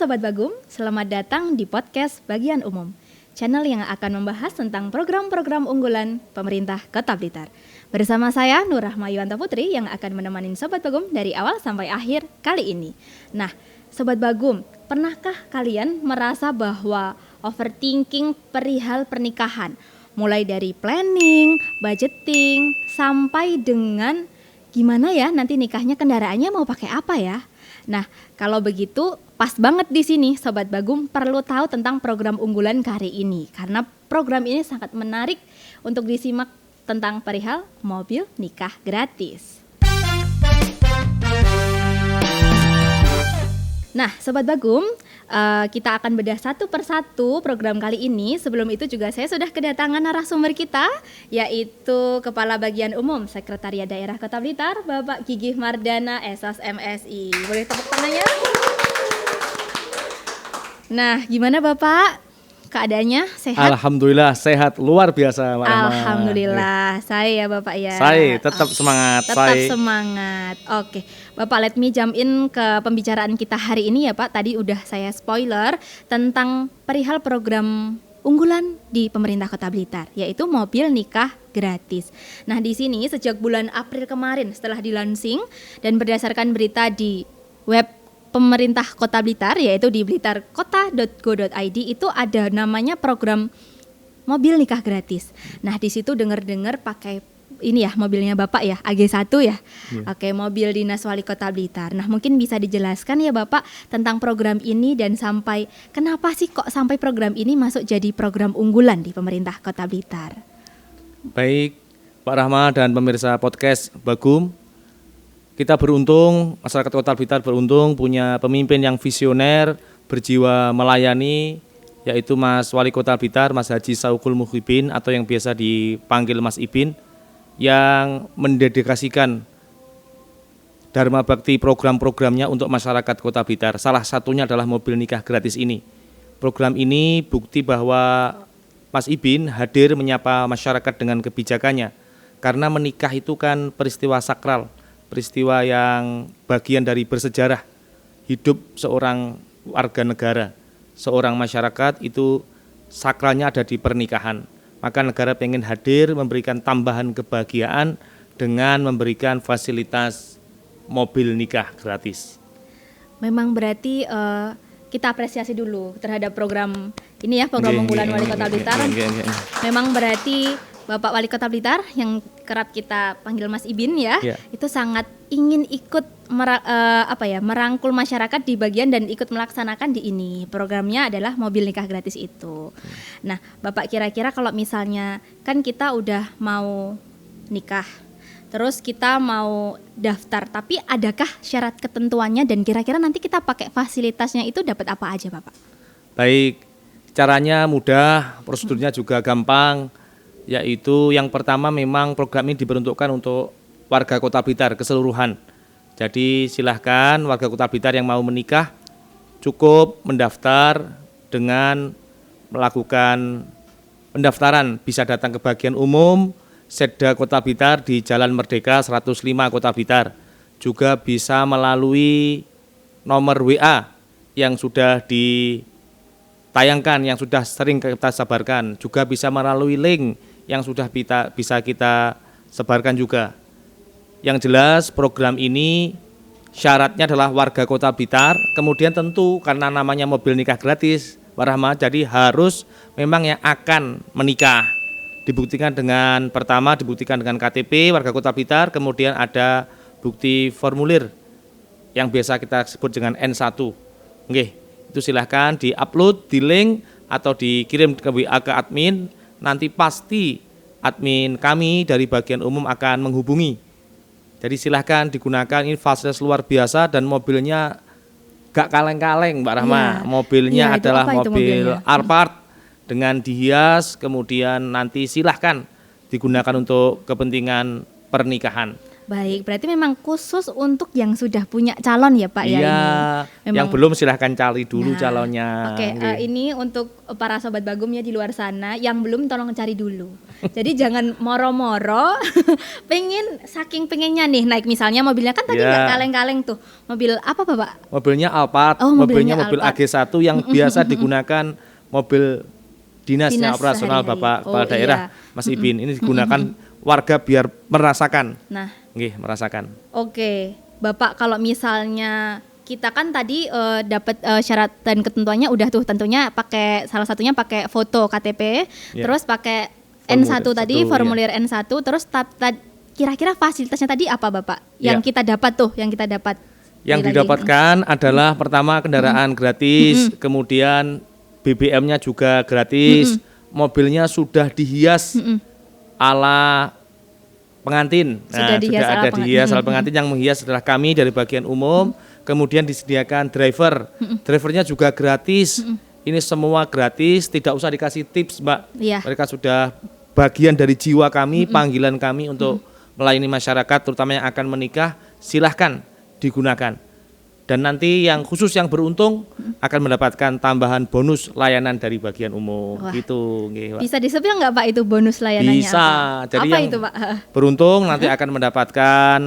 Sobat Bagum, selamat datang di podcast Bagian Umum, channel yang akan membahas tentang program-program unggulan pemerintah Kota Blitar. Bersama saya Nur Rahma Yuwanta Putri yang akan menemani Sobat Bagum dari awal sampai akhir kali ini. Nah, Sobat Bagum, pernahkah kalian merasa bahwa overthinking perihal pernikahan, mulai dari planning, budgeting, sampai dengan gimana ya nanti nikahnya, kendaraannya mau pakai apa ya? Nah, kalau begitu pas banget di sini Sobat Bagum perlu tahu tentang program unggulan hari ini, karena program ini sangat menarik untuk disimak tentang perihal mobil nikah gratis. Nah, Sobat Bagum, kita akan bedah satu persatu program kali ini. Sebelum itu juga saya sudah kedatangan narasumber kita, yaitu Kepala Bagian Umum Sekretariat Daerah Kota Blitar, Bapak Gigih Mardana, SOS MSI. Boleh tepuk tangannya? Nah, gimana Bapak? Keadaannya sehat? Alhamdulillah sehat, luar biasa Mbak Rahma. Alhamdulillah, saya ya Bapak ya. Saya tetap semangat. Tetap semangat. Oke, Bapak let me jump in ke pembicaraan kita hari ini ya Pak. Tadi udah saya spoiler tentang perihal program unggulan di pemerintah Kota Blitar, yaitu mobil nikah gratis. Nah, di sini sejak bulan April kemarin setelah dilansing dan berdasarkan berita di web pemerintah Kota Blitar, yaitu di blitarkota.go.id, itu ada namanya program mobil nikah gratis. Nah, di situ dengar-dengar pakai ini ya mobilnya Bapak ya, AG1 ya. Oke, mobil dinas wali Kota Blitar. Nah, mungkin bisa dijelaskan ya Bapak tentang program ini dan sampai kenapa sih kok sampai program ini masuk jadi program unggulan di pemerintah Kota Blitar. Baik, Pak Rahma dan pemirsa podcast Bagum. Kita beruntung, masyarakat Kota Blitar beruntung punya pemimpin yang visioner, berjiwa melayani, yaitu Mas Wali Kota Blitar, Mas Haji Saukul Muhibin atau yang biasa dipanggil Mas Ibin, yang mendedikasikan Dharma Bakti program-programnya untuk masyarakat Kota Blitar. Salah satunya adalah mobil nikah gratis ini. Program ini bukti bahwa Mas Ibin hadir menyapa masyarakat dengan kebijakannya, karena menikah itu kan peristiwa sakral, peristiwa yang bagian dari bersejarah hidup seorang warga negara, seorang masyarakat itu sakralnya ada di pernikahan. Maka negara pengen hadir memberikan tambahan kebahagiaan dengan memberikan fasilitas mobil nikah gratis. Memang berarti kita apresiasi dulu terhadap program ini ya, program unggulan Wali Kota Blitar. Memang berarti Bapak Wali Kota Blitar yang kerap kita panggil Mas Ibin ya, itu sangat ingin ikut merangkul masyarakat di bagian dan ikut melaksanakan di ini. Programnya adalah mobil nikah gratis itu. Nah, Bapak kira-kira kalau misalnya kan kita udah mau nikah, terus kita mau daftar, tapi adakah syarat ketentuannya dan kira-kira nanti kita pakai fasilitasnya itu dapat apa aja Bapak? Baik, caranya mudah, prosedurnya juga gampang. Yaitu yang pertama memang program ini diperuntukkan untuk warga Kota Blitar keseluruhan. Jadi silahkan warga Kota Blitar yang mau menikah cukup mendaftar dengan melakukan pendaftaran. Bisa datang ke bagian umum Setda Kota Blitar di Jalan Merdeka 105 Kota Blitar. Juga bisa melalui nomor WA yang sudah ditayangkan, yang sudah sering kita sebarkan. Juga bisa melalui link yang sudah bisa kita sebarkan juga. Yang jelas program ini syaratnya adalah warga Kota Blitar, kemudian tentu karena namanya mobil nikah gratis, Pak Rahma, jadi harus memang yang akan menikah. Dibuktikan dengan KTP warga Kota Blitar, kemudian ada bukti formulir yang biasa kita sebut dengan N1. Oke, itu silahkan di-upload, di link atau dikirim ke WA ke admin. Nanti pasti admin kami dari bagian umum akan menghubungi. Jadi silahkan digunakan, ini fasilitas luar biasa dan mobilnya gak kaleng-kaleng Mbak Rahma. Mobilnya adalah mobil Alphard dengan dihias, kemudian nanti silahkan digunakan untuk kepentingan pernikahan. Baik, berarti memang khusus untuk yang sudah punya calon ya Pak ya Iya, ini. yang belum silahkan cari dulu Nah, calonnya. Oke, Nggih. ini untuk para sobat Bagum ya di luar sana, yang belum tolong cari dulu. Jadi jangan moro-moro, saking pengennya nih naik misalnya mobilnya kan tadi Iya. nggak kaleng-kaleng tuh, mobil apa Bapak? Mobilnya Alphard, Oh, mobilnya mobilnya mobil Alphard. AG1 yang biasa digunakan mobil dinasnya Dinas operasional sehari-hari. Bapak Oh, Kepala Daerah iya. Mas Ibin. Ini digunakan warga biar merasakan. Nah, Nggih, merasakan. oke, Bapak kalau misalnya kita kan tadi dapat syarat dan ketentuannya udah tuh tentunya pakai salah satunya pakai foto KTP, Ya. terus pakai Formulir N1 tadi satu, formulir N1 terus kira-kira fasilitasnya tadi apa Bapak? Yang Ya. kita dapat tuh, yang kita dapat. Yang Lagi-lagi. didapatkan adalah pertama kendaraan gratis, kemudian BBM-nya juga gratis, mobilnya sudah dihias ala pengantin. Sudah dihias ala ada pengantin. dihias ala pengantin. Yang menghias adalah kami dari bagian umum. Kemudian disediakan driver, drivernya juga gratis. Ini semua gratis, tidak usah dikasih tips, Mbak. Iya. Mereka sudah bagian dari jiwa kami, panggilan kami untuk melayani masyarakat, terutama yang akan menikah. Silahkan digunakan. Dan nanti yang khusus yang beruntung akan mendapatkan tambahan bonus layanan dari bagian umum. Wah. Gitu, nggih, Pak. Bisa disebut nggak Pak itu bonus layanannya? Bisa. Apa, Jadi apa yang itu Pak? beruntung nanti akan mendapatkan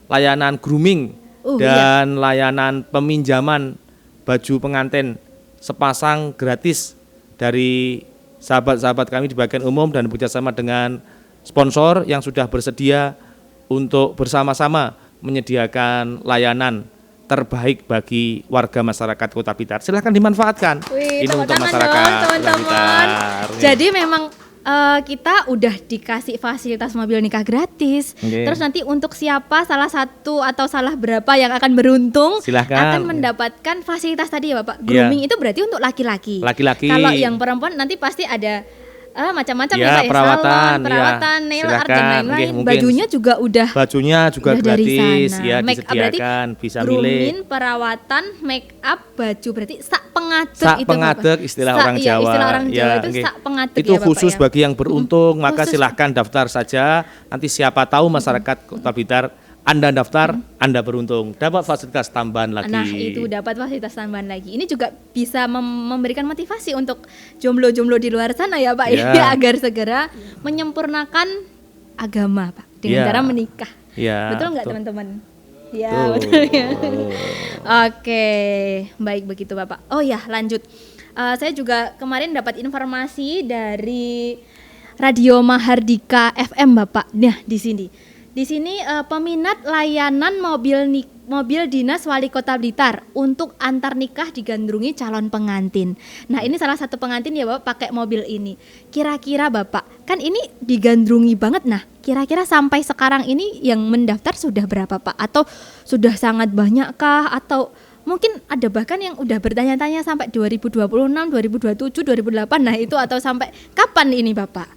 layanan grooming dan layanan peminjaman baju pengantin sepasang gratis dari sahabat-sahabat kami di bagian umum dan bekerjasama dengan sponsor yang sudah bersedia untuk bersama-sama menyediakan layanan terbaik bagi warga masyarakat Kota Blitar. Silahkan dimanfaatkan. Wih, Ini tepuk untuk tangan masyarakat dong, Kota teman-teman. Blitar. Jadi memang kita udah dikasih fasilitas mobil nikah gratis. Oke. Terus nanti untuk siapa salah satu atau salah berapa yang akan beruntung Silahkan. akan mendapatkan fasilitas tadi ya Bapak. Grooming itu berarti untuk laki-laki. Laki-laki. Kalau yang perempuan nanti pasti ada macam-macam Ya, ya Pak, perawatan, salon, perawatan, ya. nail art dan Silakan. lain-lain. Oke, mungkin Bajunya juga udah juga udah dari gratis, sana. ya Make up berarti disediakan, bisa grooming, milih. perawatan, make up, baju berarti sak pengadek Sak itu pengadek Bapak. istilah Sak- orang iya, Jawa. istilah orang Jawa itu nggih. sak pengadek Itu ya Bapak khusus ya. bagi yang beruntung, maka Khusus. silahkan daftar saja. Nanti siapa tahu masyarakat Kota Blitar Anda daftar, Anda beruntung, dapat fasilitas tambahan lagi. Nah itu dapat fasilitas tambahan lagi. Ini juga bisa memberikan motivasi untuk jomblo-jomblo di luar sana ya Pak Ya. ya, agar segera menyempurnakan agama Pak dengan Ya. cara menikah. Ya, Betul nggak betul. teman-teman? Ya Betul. betul ya. Oke, baik begitu Bapak. Oh ya lanjut. Saya juga kemarin dapat informasi dari Radio Mahardika FM Bapak. Nah di sini. Di sini peminat layanan mobil dinas wali kota Blitar untuk antar nikah digandrungi calon pengantin. Nah ini salah satu pengantin ya Bapak pakai mobil ini. Kira-kira Bapak kan ini digandrungi banget. Nah kira-kira sampai sekarang ini yang mendaftar sudah berapa Pak? Atau sudah sangat banyak kah? Atau mungkin ada bahkan yang udah bertanya-tanya sampai 2026, 2027, 2028. Nah itu atau sampai kapan ini Bapak?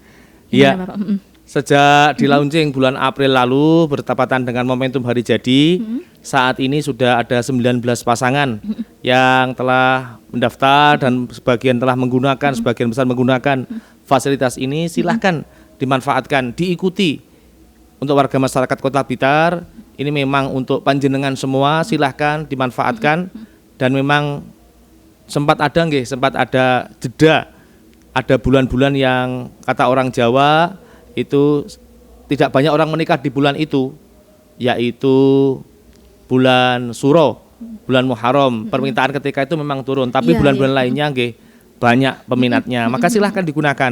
Iya. Gimana, Bapak? Sejak di launching bulan April lalu bertepatan dengan momentum hari jadi, saat ini sudah ada 19 pasangan yang telah mendaftar dan sebagian telah menggunakan, sebagian besar menggunakan fasilitas ini. Silahkan dimanfaatkan, diikuti. Untuk warga masyarakat Kota Blitar, ini memang untuk panjenengan semua, silahkan dimanfaatkan. Dan memang sempat ada jeda, ada bulan-bulan yang kata orang Jawa itu tidak banyak orang menikah di bulan itu, yaitu bulan Suro, bulan Muharram. Permintaan ketika itu memang turun, tapi Iya, bulan-bulan iya. lainnya banyak peminatnya. Maka silahkan digunakan.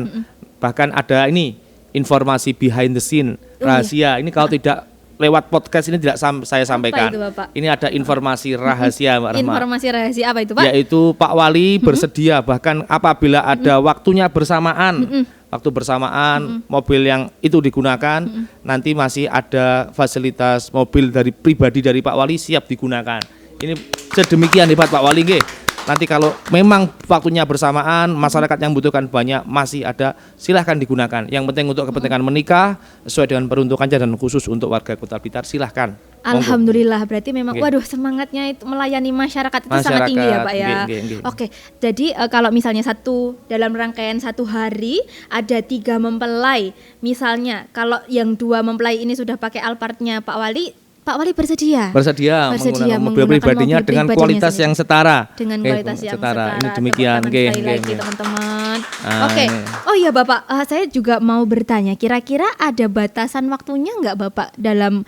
Bahkan ada ini informasi behind the scene, rahasia. Ini kalau tidak lewat podcast ini tidak saya sampaikan. itu, Bapak? Ini ada informasi rahasia, Mbak Rahma. Informasi rahasia apa itu Pak? Yaitu Pak Wali bersedia bahkan apabila ada waktunya bersamaan, waktu bersamaan mobil yang itu digunakan, nanti masih ada fasilitas mobil dari pribadi dari Pak Wali siap digunakan. Ini sedemikian hebat Pak Wali nggih. Nanti kalau memang waktunya bersamaan, masyarakat yang membutuhkan banyak masih ada, silahkan digunakan. Yang penting untuk kepentingan menikah sesuai dengan peruntukannya dan khusus untuk warga Kota Blitar, silahkan. Alhamdulillah, berarti memang waduh semangatnya itu melayani masyarakat itu sangat tinggi ya Pak ya. Oke, jadi kalau misalnya dalam rangkaian satu hari ada 3 mempelai, misalnya kalau yang 2 mempelai ini sudah pakai Alphardnya Pak Wali bersedia menggunakan mobil pribadinya dengan kualitas yang setara. Dengan kualitas yang setara. Ini demikian. Teman-teman. Oke. Oh iya Bapak, saya juga mau bertanya, kira-kira ada batasan waktunya nggak Bapak dalam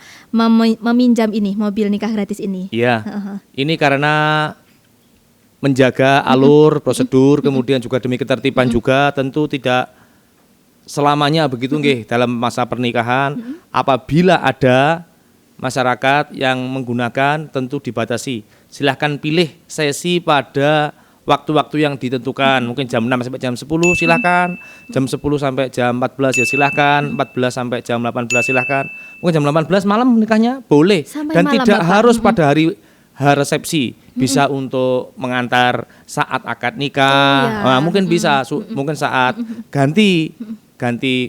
meminjam ini mobil nikah gratis ini? Iya. Ini karena menjaga alur, prosedur, kemudian juga demi ketertiban juga, tentu tidak selamanya begitu nggih dalam masa pernikahan. Apabila ada masyarakat yang menggunakan tentu dibatasi. Silahkan pilih sesi pada waktu-waktu yang ditentukan. Mungkin jam 6 sampai jam 10 silahkan. Jam 10 sampai jam 14 ya silahkan. 14 sampai jam 18 silahkan. Mungkin jam 18 malam nikahnya boleh. Sampai dan malam, tidak Bapak. Harus pada hari resepsi. Bisa untuk mengantar saat akad nikah. Nah, mungkin bisa mungkin saat ganti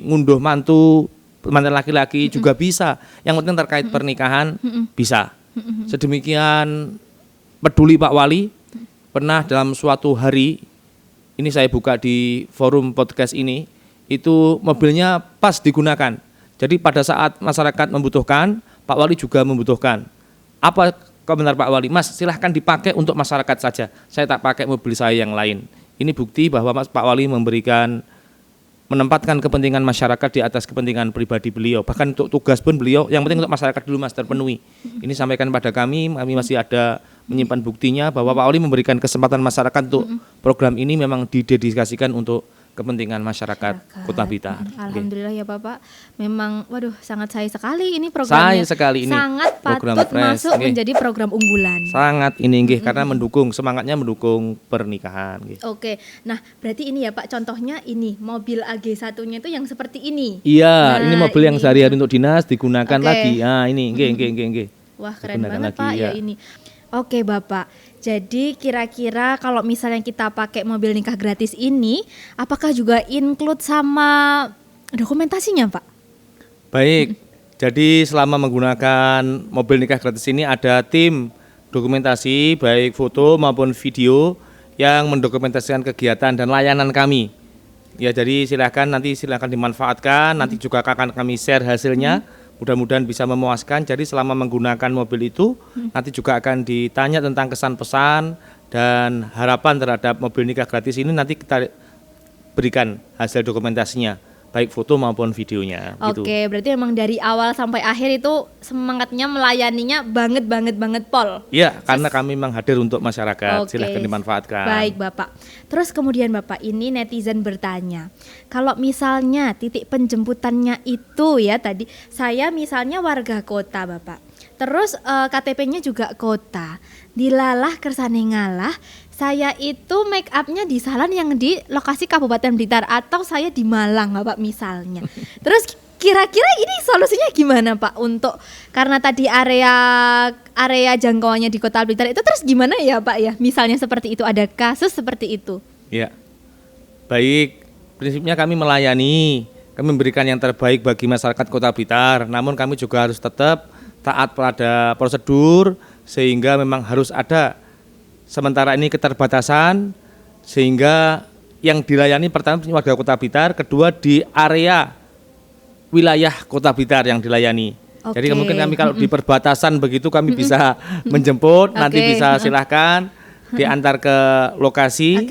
ngunduh mantu mantan laki-laki juga bisa. Yang penting terkait pernikahan bisa. Sedemikian peduli Pak Wali. Pernah dalam suatu hari, ini saya buka di forum podcast ini, itu mobilnya pas digunakan. Jadi pada saat masyarakat membutuhkan, Pak Wali juga membutuhkan. Apa komentar Pak Wali? Mas, silahkan dipakai untuk masyarakat saja. Saya tak pakai mobil saya yang lain. Ini bukti bahwa Pak Wali menempatkan kepentingan masyarakat di atas kepentingan pribadi beliau. Bahkan untuk tugas pun beliau, yang penting untuk masyarakat dulu Mas terpenuhi. Ini sampaikan pada kami masih ada menyimpan buktinya bahwa Pak Wali memberikan kesempatan masyarakat untuk program ini memang didedikasikan untuk kepentingan masyarakat Kota Blitar. Alhamdulillah ya Bapak. Memang waduh sangat sayang sekali ini programnya. Sayang sekali ini. Sangat program patut masuk menjadi program unggulan. Sangat ini nggih karena semangatnya mendukung pernikahan nggih. Oke. Nah, berarti ini ya Pak contohnya ini mobil AG1-nya itu yang seperti ini. Iya, ini mobil yang sehari-hari untuk dinas digunakan lagi. Nah, ini nggih. Wah, keren banget Pak ya ini. Oke Bapak, jadi kira-kira kalau misalnya kita pakai mobil nikah gratis ini, apakah juga include sama dokumentasinya Pak? Baik, jadi selama menggunakan mobil nikah gratis ini ada tim dokumentasi baik foto maupun video yang mendokumentasikan kegiatan dan layanan kami. Ya jadi silahkan dimanfaatkan, nanti juga akan kami share hasilnya. Mudah-mudahan bisa memuaskan. Jadi selama menggunakan mobil itu nanti juga akan ditanya tentang kesan pesan dan harapan terhadap mobil nikah gratis ini, nanti kita berikan hasil dokumentasinya baik foto maupun videonya. Oke, berarti memang dari awal sampai akhir itu semangatnya melayaninya banget Pol. Iya, karena kami memang hadir untuk masyarakat. Silahkan dimanfaatkan. Baik Bapak. Terus kemudian Bapak, ini netizen bertanya, kalau misalnya titik penjemputannya itu ya tadi, saya misalnya warga kota Bapak, terus KTP-nya juga kota, dilalah kersane ngalah, saya itu make up-nya di salon yang di lokasi Kabupaten Blitar atau saya di Malang Bapak misalnya. Terus kira-kira ini solusinya gimana Pak untuk karena tadi area jangkauannya di Kota Blitar itu, terus gimana ya Pak ya? Misalnya seperti itu, ada kasus seperti itu. Ya. Baik, prinsipnya kami melayani, kami memberikan yang terbaik bagi masyarakat Kota Blitar. Namun kami juga harus tetap taat pada prosedur sehingga memang harus ada sementara ini keterbatasan, sehingga yang dilayani pertama warga Kota Blitar, kedua di area wilayah Kota Blitar yang dilayani. Jadi mungkin kami kalau di perbatasan begitu kami bisa menjemput, nanti bisa silahkan diantar ke lokasi,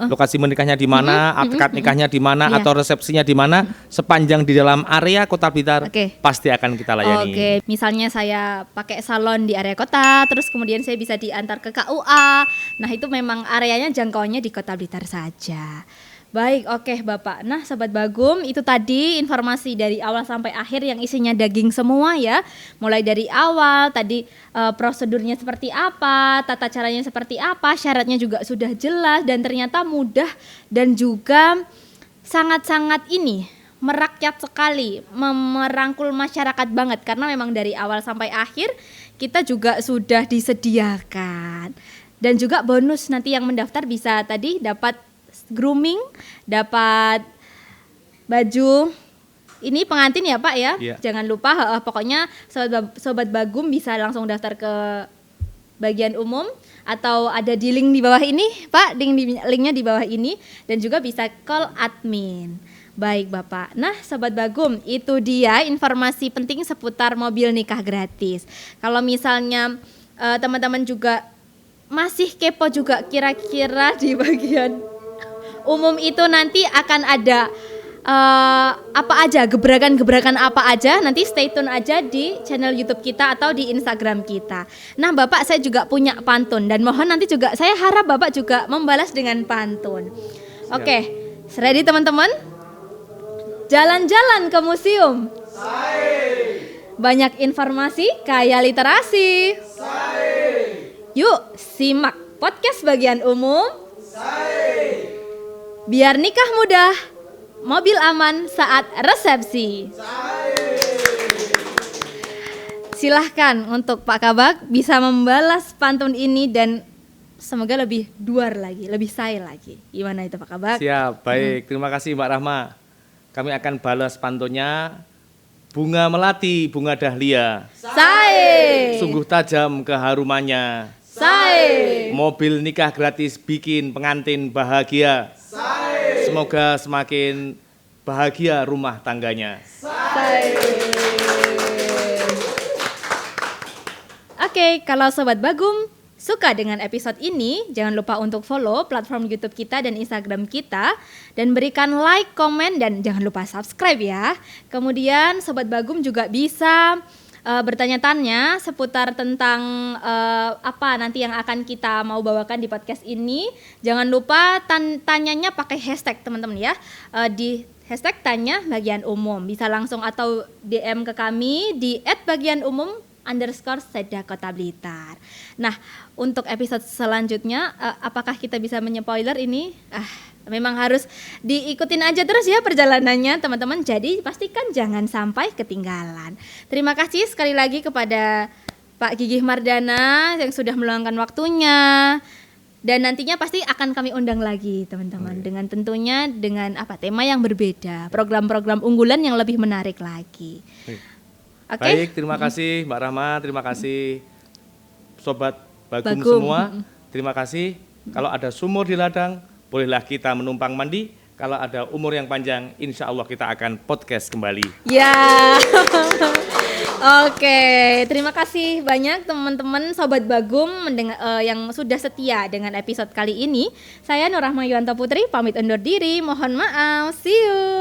lokasi menikahnya di mana, akad nikahnya di mana, atau resepsinya di mana, sepanjang di dalam area Kota Blitar pasti akan kita layani. Misalnya saya pakai salon di area kota, terus kemudian saya bisa diantar ke KUA. Nah itu memang areanya jangkauannya di Kota Blitar saja. Baik, Bapak. Nah, Sobat Bagum, itu tadi informasi dari awal sampai akhir yang isinya daging semua ya. Mulai dari awal tadi prosedurnya seperti apa, tata caranya seperti apa, syaratnya juga sudah jelas dan ternyata mudah dan juga sangat-sangat merakyat sekali, merangkul masyarakat banget karena memang dari awal sampai akhir kita juga sudah disediakan. Dan juga bonus nanti yang mendaftar bisa tadi dapat grooming, dapat baju ini pengantin ya Pak ya. Iya. Jangan lupa pokoknya sobat Bagum bisa langsung daftar ke bagian umum atau ada di link di bawah ini Pak, linknya di bawah ini, dan juga bisa call admin. Baik Bapak. Nah Sobat Bagum, itu dia informasi penting seputar mobil nikah gratis. Kalau misalnya teman-teman juga masih kepo juga kira-kira di bagian umum itu nanti akan ada apa aja, gebrakan-gebrakan apa aja, nanti stay tune aja di channel YouTube kita atau di Instagram kita. Nah Bapak, saya juga punya pantun dan mohon nanti juga saya harap Bapak juga membalas dengan pantun. Oke, ready teman-teman? Jalan-jalan ke museum. Banyak informasi kaya literasi. Yuk simak podcast bagian umum. Biar nikah mudah, mobil aman saat resepsi. Silahkan untuk Pak Kabak bisa membalas pantun ini dan semoga lebih duar lagi, lebih say lagi. Gimana itu Pak Kabak? Siap, baik. Terima kasih Mbak Rahma. Kami akan balas pantunnya. Bunga melati, bunga dahlia. Say. Sungguh tajam keharumannya. Say. Mobil nikah gratis bikin pengantin bahagia. Semoga semakin bahagia rumah tangganya. Oke, kalau Sobat Bagum suka dengan episode ini, jangan lupa untuk follow platform YouTube kita dan Instagram kita, dan berikan like, komen, dan jangan lupa subscribe ya. Kemudian Sobat Bagum juga bisa bertanya-tanya seputar tentang apa nanti yang akan kita mau bawakan di podcast ini. Jangan lupa tanyanya pakai hashtag teman-teman ya, di hashtag tanya bagian umum. Bisa langsung atau DM ke kami di @bagianumum_Seda Kota Blitar. Nah, untuk episode selanjutnya, apakah kita bisa menyepoiler ini? Memang harus diikutin aja terus ya perjalanannya teman-teman. Jadi pastikan jangan sampai ketinggalan. Terima kasih sekali lagi kepada Pak Gigih Mardana yang sudah meluangkan waktunya. Dan nantinya pasti akan kami undang lagi teman-teman, dengan tentunya dengan tema yang berbeda, program-program unggulan yang lebih menarik lagi. Baik, terima kasih Mbak Rahma, terima kasih Sobat Bagum semua. Terima kasih. Kalau ada sumur di ladang, bolehlah kita menumpang mandi. Kalau ada umur yang panjang, insya Allah kita akan podcast kembali. Ya, oke. Terima kasih banyak teman-teman Sobat Bagum yang sudah setia dengan episode kali ini. Saya Nur Rahma Yuwanto Putri, pamit undur diri. Mohon maaf. See you.